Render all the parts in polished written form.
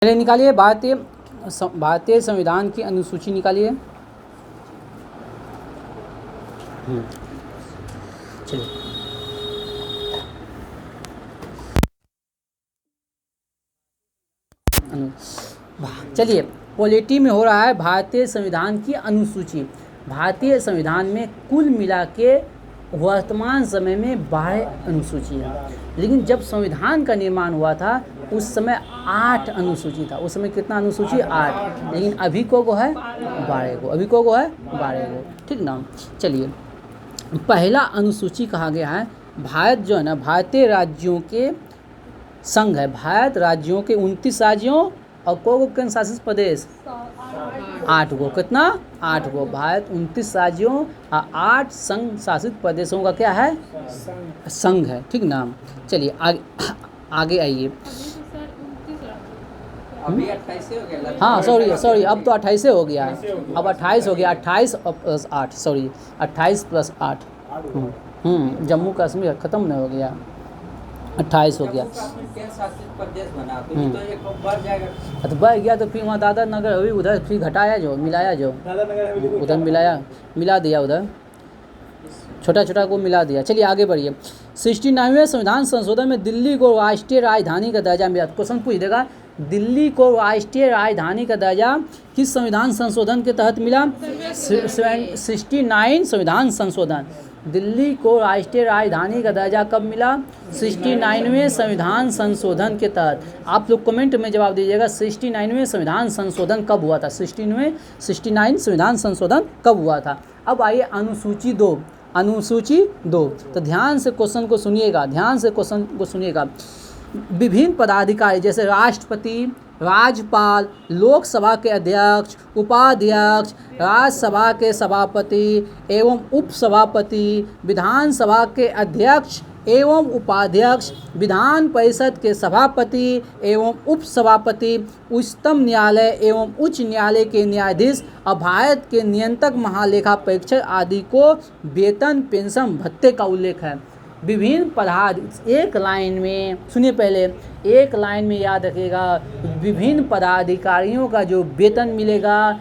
पहले निकालिए भारतीय संविधान की अनुसूची निकालिए। चलिए चलिए पॉलिटी में हो रहा है भारतीय संविधान की अनुसूची। भारतीय संविधान में कुल मिला के वर्तमान समय में 12 अनुसूची है, लेकिन जब संविधान का निर्माण हुआ था उस समय 8 अनुसूची था। उस समय कितना अनुसूची? 8। लेकिन अभी को है 12 को। अभी को है 12 को, ठीक ना। चलिए पहला अनुसूची कहा गया है भारत जो है ना, भारतीय राज्यों के संघ है। भारत राज्यों के 29 राज्यों और को केंद्र शासित प्रदेश 8 गो। कितना? 8 गो। भारत 29 राज्यों और 8 संघ शासित प्रदेशों का क्या है? संघ है, ठीक ना। चलिए आगे आइए। अभी 28 हो गया। हाँ सॉरी अब तो 28 हो गया है। अब 28 हो गया। 28 plus 8 sorry 28 plus 8 Jammu Kashmir ख़त्म नहीं हो गया। 28 हो गया। प्रदेश बना तो ये बढ़ जाएगा। तो बढ़ गया तो फिर वहाँ दादर नगर हुई, उधर फिर घटाया जो मिलाया जो उधर मिला दिया, उधर छोटा छोटा को मिला दिया। चलिए आगे बढ़िए। 69वें संविधान संशोधन में दिल्ली को राष्ट्रीय राजधानी का दर्जा मिला। क्वेश्चन पूछ देगा दिल्ली को राष्ट्रीय राजधानी का दर्जा किस संविधान संशोधन के तहत मिला? 69 संविधान संशोधन। दिल्ली को राष्ट्रीय राजधानी का दर्जा कब मिला? 69वें संविधान संशोधन के तहत। आप लोग कमेंट में जवाब दीजिएगा 69वें संविधान संशोधन कब हुआ था? 69 संविधान संशोधन कब हुआ था? अब आइए अनुसूची 2। अनुसूची 2, तो ध्यान से क्वेश्चन को सुनिएगा। विभिन्न पदाधिकारी जैसे राष्ट्रपति, राज्यपाल, लोकसभा के अध्यक्ष, उपाध्यक्ष, राज्यसभा के सभापति एवं उपसभापति, विधानसभा के अध्यक्ष एवं उपाध्यक्ष, विधान परिषद के सभापति एवं उपसभापति, उच्चतम न्यायालय एवं उच्च न्यायालय के न्यायाधीश और भारत के नियंत्रक महालेखा परीक्षक आदि को वेतन, पेंशन, भत्ते का उल्लेख है। विभिन्न एक लाइन में सुनिए, पहले एक लाइन में याद रखिएगा। विभिन्न पदाधिकारियों का जो वेतन मिलेगा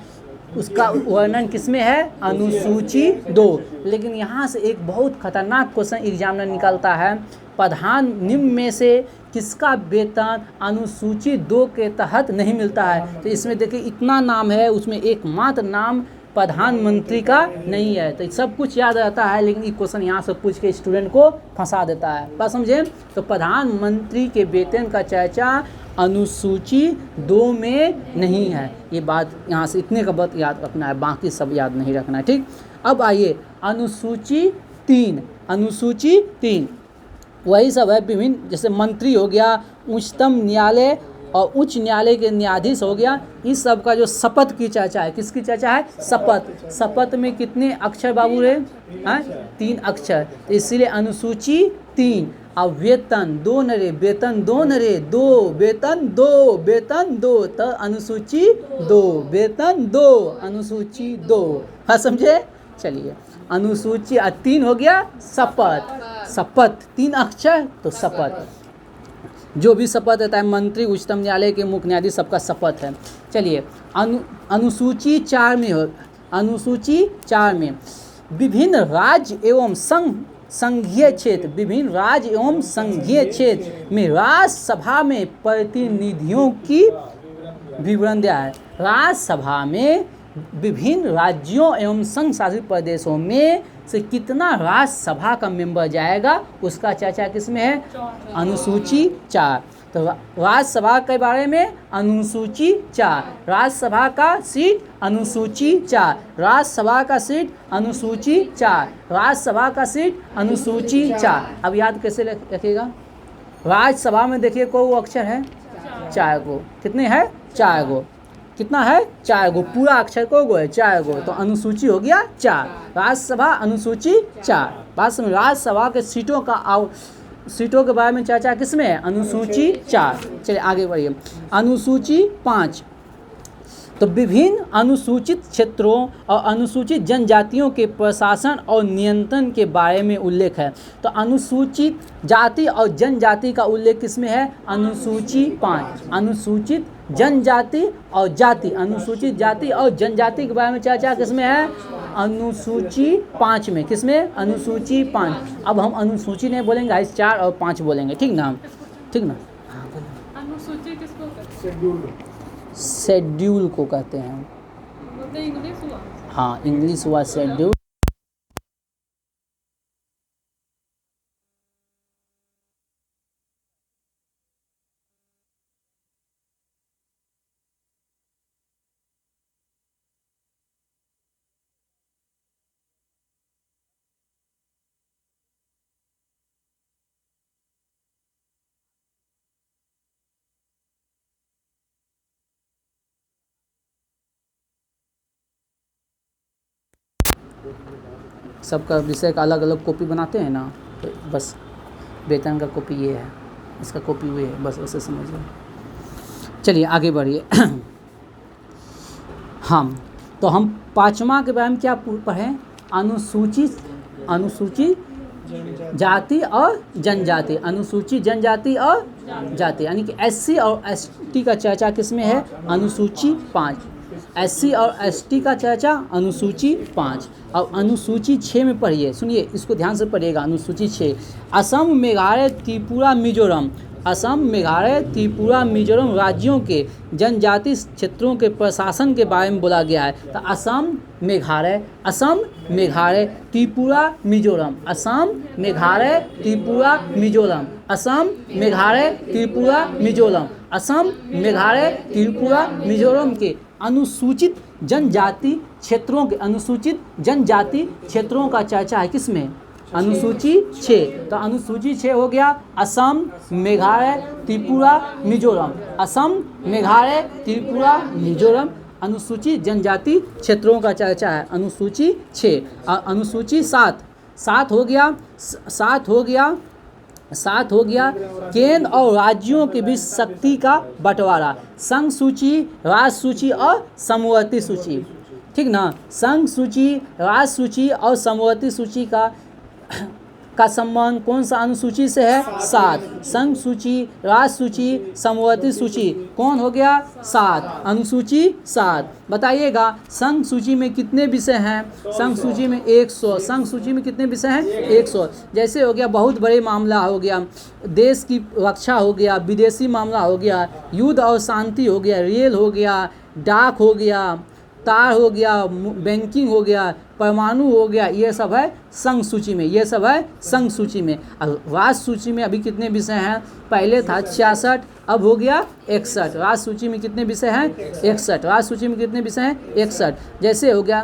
उसका वर्णन किसमें है? अनुसूची 2। लेकिन यहाँ से एक बहुत खतरनाक क्वेश्चन एग्जामिनर निकलता है, प्रधान निम्न में से किसका वेतन अनुसूची 2 के तहत नहीं मिलता है? तो इसमें देखिए इतना नाम है, उसमें एकमात्र नाम प्रधानमंत्री का नहीं है। तो सब कुछ याद रहता है, लेकिन ये क्वेश्चन यहाँ से पूछ के स्टूडेंट को फंसा देता है। बात समझे? तो प्रधानमंत्री के वेतन का चर्चा अनुसूची 2 में नहीं है। ये बात यहाँ से इतने का बात याद रखना है, बाकी सब याद नहीं रखना है, ठीक। अब आइए अनुसूची 3। अनुसूची 3 वही सब है। विभिन्न जैसे मंत्री हो गया, उच्चतम न्यायालय और उच्च न्यायालय के न्यायाधीश हो गया, इस सब का जो शपथ की चर्चा है। किसकी चर्चा है? शपथ। शपथ में कितने अक्षर बाबू रे? 3 अक्षर। तो इसीलिए अनुसूची 3। और वेतन 2 न रे, वेतन 2 न रे, 2 वेतन 2 तो अनुसूची 2, वेतन 2, अनुसूची 2। हाँ समझे? चलिए अनुसूची 3 हो गया शपथ। शपथ 3 अक्षर तो शपथ। जो भी शपथ रहता है मंत्री, उच्चतम न्यायालय के मुख्य न्यायाधीश, सबका शपथ है। चलिए अनुसूची 4 में अनुसूची 4 में विभिन्न राज्य एवं संघीय क्षेत्र, विभिन्न राज्य एवं संघीय क्षेत्र में राज्यसभा में प्रतिनिधियों की विवरण दिया है। राज्यसभा में विभिन्न राज्यों एवं संघ शासित प्रदेशों में से कितना राज्यसभा का मेंबर जाएगा उसका चर्चा किसमें है? अनुसूची 4। तो राज्यसभा के बारे में अनुसूची 4, राज्यसभा का सीट अनुसूची 4, राज्यसभा का सीट अनुसूची 4, राज्यसभा का सीट अनुसूची 4। अब याद कैसे रखिएगा? राज्यसभा में देखिए को अक्षर है 4 गो। कितने हैं? 4 गो। कितना है? 4 गो। पूरा अक्षर को गो है 4 गो, तो अनुसूची हो गया 4। राज्यसभा अनुसूची 4। बात समझ? राज्यसभा के सीटों के बारे में चर्चा किसमें है? अनुसूची 4। चलिए आगे बढ़िए। अनुसूची 5, तो विभिन्न अनुसूचित क्षेत्रों और अनुसूचित जनजातियों के प्रशासन और नियंत्रण के बारे में उल्लेख है। तो अनुसूचित जाति और जनजाति का उल्लेख किसमें है? अनुसूची 5। अनुसूचित जनजाति और जाति, अनुसूचित जाति और जनजाति के बारे में चर्चा किसमें है? अनुसूची 5 में। किसमें? अनुसूची 5। अब हम अनुसूची नहीं बोलेंगे, आज 4 और 5 बोलेंगे, ठीक ना? ठीक ना? अनुसूची किसको कहते हैं? शेड्यूल को कहते हैं। वो तो इंग्लिश हुआ। हाँ, इंग्लिश हुआ शेड्यूल। सबका विषय का अलग अलग कॉपी बनाते हैं ना, तो बस वेतन का कॉपी ये है, इसका कॉपी ये है, बस ऐसे समझ लो। चलिए आगे बढ़िए। हम तो हम 5वां के बारे में क्या पढ़ें? अनुसूचित जाति और जनजाति, अनुसूचित जनजाति और जाति, यानी कि एससी और एसटी का चर्चा किसमें है? अनुसूची 5। एससी और एसटी का चर्चा अनुसूची 5। और अनुसूची 6 में पढ़िए, सुनिए इसको ध्यान से पढ़िएगा। अनुसूची 6 असम, मेघालय, त्रिपुरा, मिजोरम। असम, मेघालय, त्रिपुरा, मिजोरम राज्यों के जनजाति क्षेत्रों के प्रशासन के बारे में बोला गया है। तो असम, मेघालय, त्रिपुरा, मिजोरम। असम, मेघालय, त्रिपुरा, मिजोरम। असम, मेघालय, त्रिपुरा, मिजोरम। असम, मेघालय, त्रिपुरा, मिजोरम के अनुसूचित जनजाति क्षेत्रों के, अनुसूचित जनजाति क्षेत्रों का चर्चा है किसमें? अनुसूची 6। तो अनुसूची 6 हो गया असम, मेघालय, त्रिपुरा, मिजोरम। असम, मेघालय, त्रिपुरा, मिजोरम अनुसूचित जनजाति क्षेत्रों का चर्चा है, अनुसूची 6। अनुसूची 7 हो गया केंद्र और राज्यों के बीच शक्ति का बंटवारा। संघ सूची, राज्य सूची और समवर्ती सूची, ठीक ना? संघ सूची, राज्य सूची और समवर्ती सूची का संबंध कौन सा अनुसूची से है? 7। संघ सूची, राज्य सूची, समवर्ती सूची कौन हो गया? 7। अनुसूची 7। बताइएगा संघ सूची में कितने विषय हैं? संघ सूची में 100। संघ सूची में कितने विषय हैं? 100। जैसे हो गया बहुत बड़े मामला हो गया, देश की रक्षा हो गया, विदेशी मामला हो गया, युद्ध और शांति हो गया, रेल हो गया, डाक हो गया, तार हो गया, बैंकिंग हो गया, परमाणु हो गया, ये सब है संघ सूची में, ये सब है संघ सूची में। राज्य सूची में अभी कितने विषय हैं? पहले था 66, अब हो गया 61। राज्य सूची में कितने विषय हैं? 61। राज्य सूची में कितने विषय हैं? 61। जैसे हो गया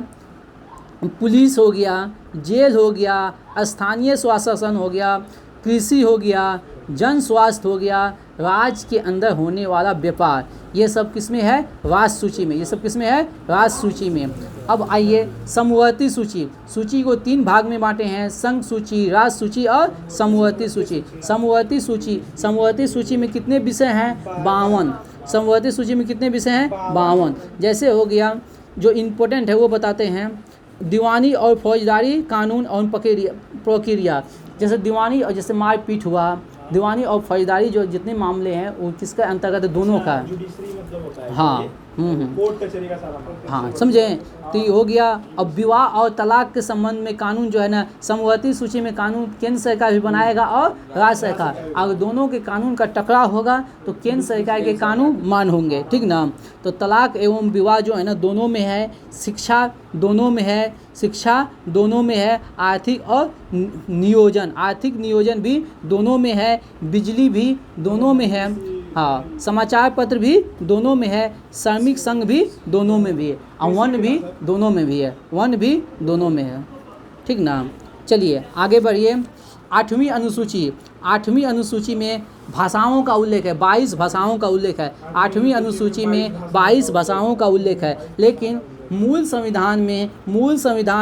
पुलिस हो गया, जेल हो गया, स्थानीय स्वशासन हो गया, कृषि हो गया, जन स्वास्थ्य हो गया, राज्य के अंदर होने वाला व्यापार, ये सब किसमें है? राज्य सूची में। ये सब किसमें है? राज्य सूची में। अब आइए समवर्ती सूची। सूची को 3 भाग में बांटे हैं, संघ सूची, राज्य सूची और समवर्ती सूची। समवर्ती सूची में कितने विषय हैं? 52। समवर्ती सूची में कितने विषय हैं? 52। जैसे हो गया जो इम्पोर्टेंट है वो बताते हैं, दीवानी और फौजदारी कानून और प्रक्रिया। जैसे दीवानी और जैसे मारपीट हुआ, दीवानी और फौजदारी जो जितने मामले हैं वो किसके अंतर्गत है? दोनों का। हाँ, कोर्ट कचहरी का सारा। हाँ, समझे? तो ये हो गया। अब विवाह और तलाक के संबंध में कानून जो है ना, समवर्ती सूची में कानून केंद्र सरकार भी बनाएगा और राज्य सरकार। अगर दोनों के कानून का टकराव होगा तो केंद्र सरकार के कानून मान होंगे, ठीक ना? तो तलाक एवं विवाह जो है ना दोनों में है, शिक्षा दोनों में है, आर्थिक और आर्थिक नियोजन भी दोनों में है, बिजली भी दोनों में है, हाँ, समाचार पत्र भी दोनों में है, श्रमिक संघ भी दोनों में भी है, और वन भी दोनों में भी है, ठीक ना? चलिए आगे बढ़िए। 8वीं अनुसूची में भाषाओं का उल्लेख है, 22 भाषाओं का उल्लेख है। 8वीं अनुसूची में 22 भाषाओं का उल्लेख है, लेकिन मूल संविधान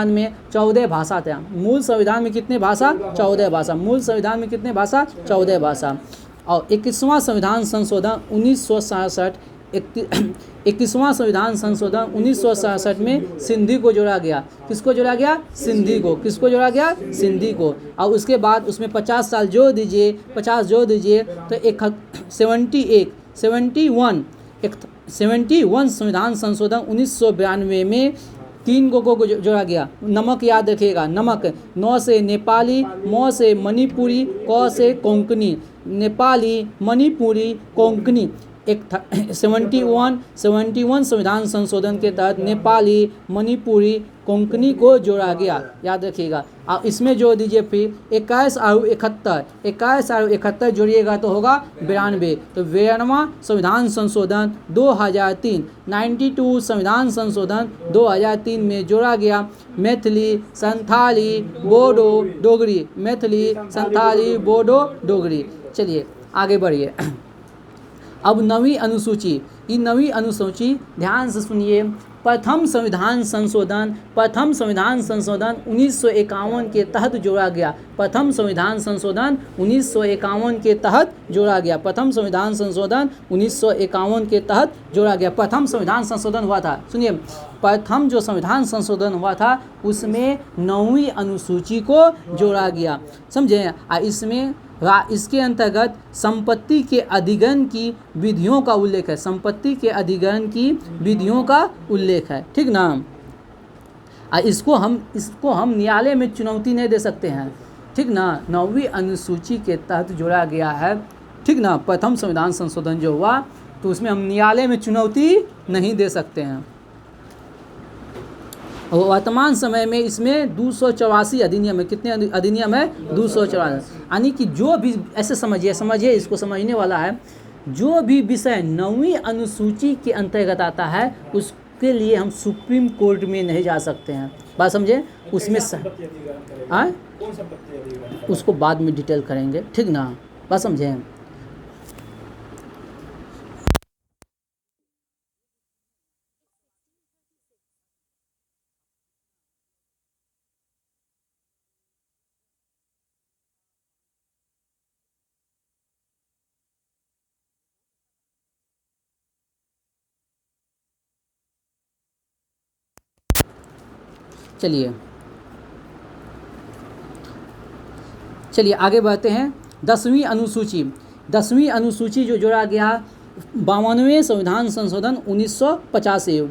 में 14 भाषा थे। मूल संविधान में कितने भाषा? 14 भाषा। मूल संविधान में कितने भाषा? 14 भाषा। और 21वां संविधान संशोधन 1967 21वां संविधान संशोधन 1967 में सिंधी को जोड़ा गया। किसको जोड़ा गया? सिंधी को। किसको जोड़ा गया? सिंधी को। और उसके बाद उसमें 50 साल जोड़ दीजिए, 50 जोड़ दीजिए तो 71 71 संविधान संशोधन 1992 में 3 को जोड़ा गया। नमक याद रखिएगा, नमक। न से नेपाली, म से मणिपुरी, क से कोंकणी। नेपाली, मणिपुरी, कोंकणी। 71 संविधान संशोधन के तहत नेपाली, मणिपुरी, कोंकणी को जोड़ा गया, याद रखिएगा। अब इसमें जोड़ दीजिए फिर 21 और 71, 21 और 71 जोड़िएगा तो होगा 92। तो 92वां संविधान संशोधन 2003, 92 संविधान संशोधन 2003 में जोड़ा गया मैथिली, संथाली, बोडो, डोगरी। मैथिली, संथाली, बोडो, डोगरी। चलिए आगे बढ़िए। अब नवीं अनुसूची, ये नवीं अनुसूची ध्यान से सुनिए। प्रथम संविधान संशोधन 1951 के तहत जोड़ा गया। प्रथम संविधान संशोधन 1951 के तहत जोड़ा गया। प्रथम संविधान संशोधन 1951 के तहत जोड़ा गया। प्रथम संविधान संशोधन हुआ था, सुनिए, प्रथम जो संविधान संशोधन हुआ था उसमें 9वीं अनुसूची को जोड़ा गया, समझे। इसमें इसके अंतर्गत संपत्ति के अधिग्रहण की विधियों का उल्लेख है। संपत्ति के अधिग्रहण की विधियों का उल्लेख है, ठीक ना। इसको हम न्यायालय में चुनौती नहीं दे सकते हैं, ठीक ना। 9वीं अनुसूची के तहत जोड़ा गया है, ठीक ना। प्रथम संविधान संशोधन जो हुआ तो उसमें हम न्यायालय में चुनौती नहीं दे सकते हैं। वर्तमान समय में इसमें 284 अधिनियम है। कितने अधिनियम है? 284। यानी कि जो भी, ऐसे समझिए, इसको समझने वाला है, जो भी विषय 9वीं अनुसूची के अंतर्गत आता है उसके लिए हम सुप्रीम कोर्ट में नहीं जा सकते हैं। बात समझे? उसमें उसको बाद में डिटेल करेंगे, ठीक ना। बात समझे? चलिए आगे बढ़ते हैं। 10वीं अनुसूची जो जोड़ा गया 52वें संविधान संशोधन 1985,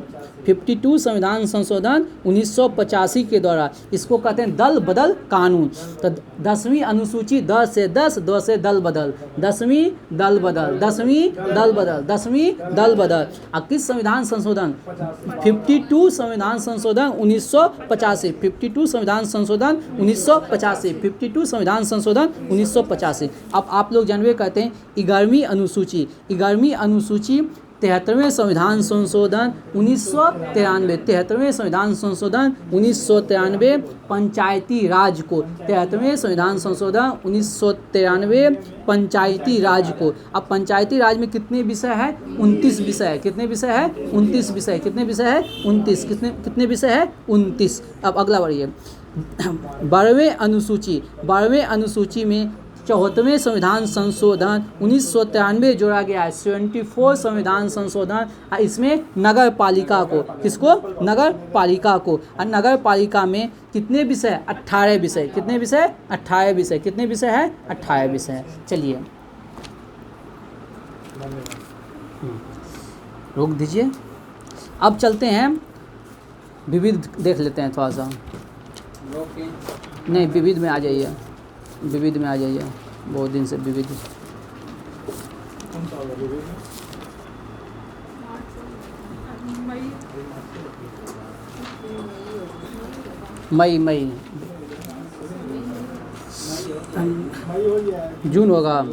52 संविधान संशोधन 1985 के द्वारा, इसको कहते हैं दल बदल कानून। तो 10वीं अनुसूची 10 से 10, 2 से दल बदल, 10वीं दल बदल, 10वीं दल बदल, 10वीं दल बदल। किस संविधान संशोधन? 52 संविधान संशोधन 1985, 52 संविधान संशोधन 1985, 52 संविधान संशोधन 1985। अब आप लोग जानवे कहते हैं 11वीं अनुसूची, 11वीं अनुसूची 73वें संविधान संशोधन 1993, 73वें संविधान संशोधन 1993 पंचायती राज को, 73वें संविधान संशोधन 1993 पंचायती राज को। अब पंचायती राज में कितने विषय है? 29 विषय है। कितने विषय है? 29 विषय। कितने विषय है? 29। कितने विषय है? 29। अब अगला बढ़िए। 12वें अनुसूची में 74वें संविधान संशोधन 1993 जोड़ा गया है। 74 संविधान संशोधन, इसमें नगर पालिका को, किसको? नगर पालिका को। और नगर पालिका में कितने विषय? 18 विषय। कितने विषय? 18 विषय। कितने विषय है? 18 विषय। चलिए रोक दीजिए। अब चलते हैं विविध, देख लेते हैं थोड़ा सा। नहीं, विविध में आ जाइए, विविध में आ जाइए, बहुत दिन से विविध। मई जून होगा।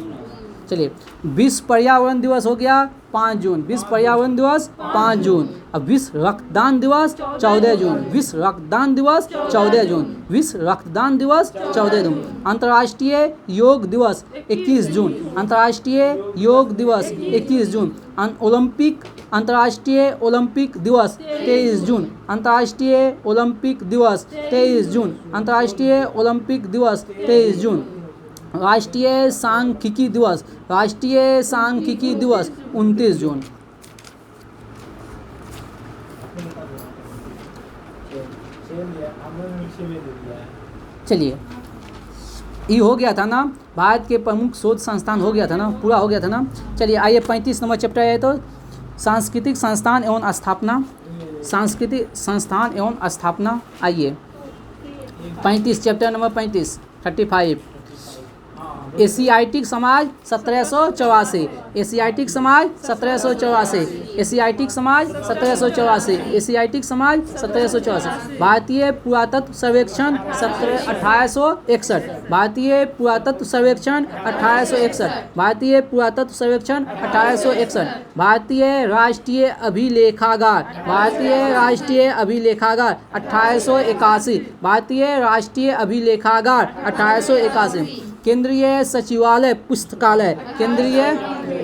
चलिए, विश्व पर्यावरण दिवस हो गया 5 जून। विश्व पर्यावरण दिवस 5 जून। अब विश्व रक्तदान दिवस 14 जून। विश्व रक्तदान दिवस 14 जून। विश्व रक्तदान दिवस 14 जून। अंतर्राष्ट्रीय योग दिवस 21 जून। अंतर्राष्ट्रीय योग दिवस 21 जून। अंतर्राष्ट्रीय ओलंपिक दिवस 23 जून। अंतर्राष्ट्रीय ओलंपिक दिवस 23 जून। अंतर्राष्ट्रीय ओलंपिक दिवस 23 जून। राष्ट्रीय सांख्यिकी दिवस 29 जून। चलिए, ये हो गया था ना, भारत के प्रमुख शोध संस्थान हो गया था ना, पूरा हो गया था ना। चलिए आइए 35 नंबर चैप्टर है। तो सांस्कृतिक संस्थान एवं स्थापना, सांस्कृतिक संस्थान एवं स्थापना। आइए 35 चैप्टर नंबर 35 एशियाटिक समाज 1784, एशियाटिक समाज 1784, एशियाटिक समाज 1784, एशियाटिक समाज 1784। भारतीय पुरातत्व सर्वेक्षण 1861, भारतीय पुरातत्व सर्वेक्षण 1861, भारतीय पुरातत्व सर्वेक्षण 1861। भारतीय राष्ट्रीय अभिलेखागार, भारतीय राष्ट्रीय अभिलेखागार 1881, भारतीय राष्ट्रीय अभिलेखागार 1881। केंद्रीय सचिवालय पुस्तकालय, केंद्रीय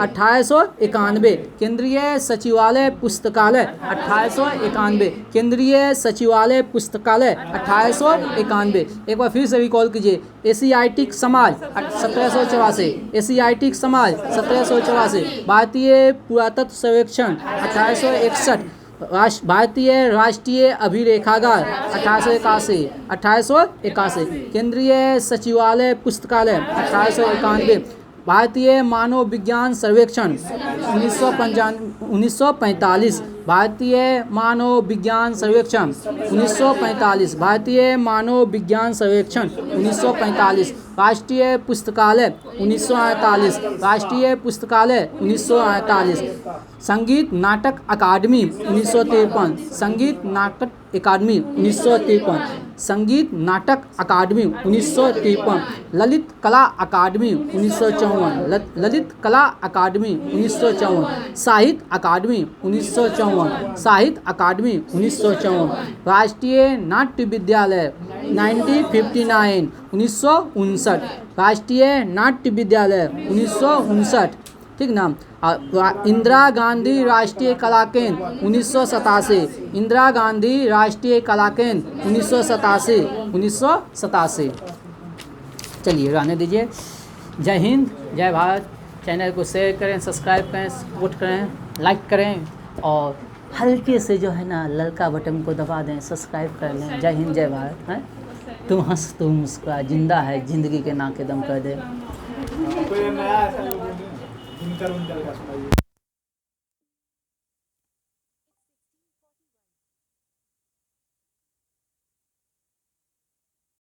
1891, केंद्रीय सचिवालय पुस्तकालय 1891, केंद्रीय सचिवालय पुस्तकालय 1891। एक बार फिर से रिकॉल कीजिए, एशियाटिक समाज 1784, एशियाटिक समाज 1784, भारतीय पुरातत्व सर्वेक्षण 1861, भारतीय राष्ट्रीय अभिलेखागार 1881, केंद्रीय सचिवालय पुस्तकालय 1891, भारतीय मानव विज्ञान सर्वेक्षण 1945, भारतीय मानव विज्ञान सर्वेक्षण 1945, भारतीय मानव विज्ञान सर्वेक्षण 1945। राष्ट्रीय पुस्तकालय 1948, राष्ट्रीय पुस्तकालय 1948। संगीत नाटक अकादमी 1953, संगीत नाटक अकादमी 1953, संगीत नाटक अकादमी 1953। ललित कला अकादमी 1954, ललित कला अकादमी 1954, साहित्य अकादमी 1954, साहित्य अकादमी 1954। राष्ट्रीय नाट्य विद्यालय 1959, 1959, राष्ट्रीय नाट्य विद्यालय 1959, ठीक ना। इंदिरा गांधी राष्ट्रीय कला केंद्र 1987, इंदिरा गांधी राष्ट्रीय कला केंद्र 1987। चलिए रहने दीजिए। जय हिंद, जय भारत। चैनल को शेयर करें, सब्सक्राइब करें, सपोर्ट करें, लाइक करें और हल्के से जो है ना ललका बटन को दबा दें, सब्सक्राइब कर लें। जय हिंद, जय भारत। हैं तुम हंस तुम मुस्कुरा, जिंदा है जिंदगी के नाके दम कर दे।